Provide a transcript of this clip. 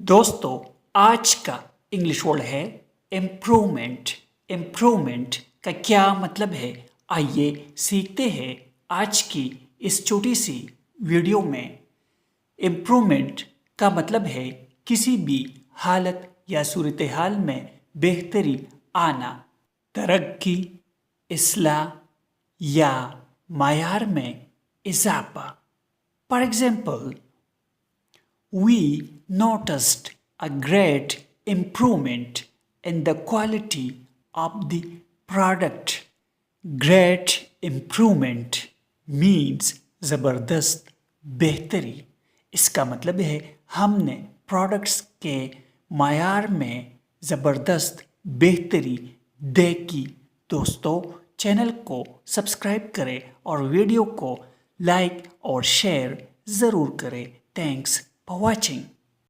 دوستو آج کا انگلش ورڈ ہے امپرومنٹ۔ امپرومنٹ کا کیا مطلب ہے، آئیے سیکھتے ہیں آج کی اس چھوٹی سی ویڈیو میں۔ امپرومنٹ کا مطلب ہے کسی بھی حالت یا صورتحال میں بہتری آنا، ترقی، اصلاح یا معیار میں اضافہ۔ For example, we noticed a great improvement in the quality of the product. Great improvement means زبردست بہتری۔ اس کا مطلب ہے ہم نے پروڈکٹس کے معیار میں زبردست بہتری دیکھی۔ دوستو چینل کو سبسکرائب کریں اور ویڈیو کو لائک اور شیئر ضرور کریں۔ Thanks for watching.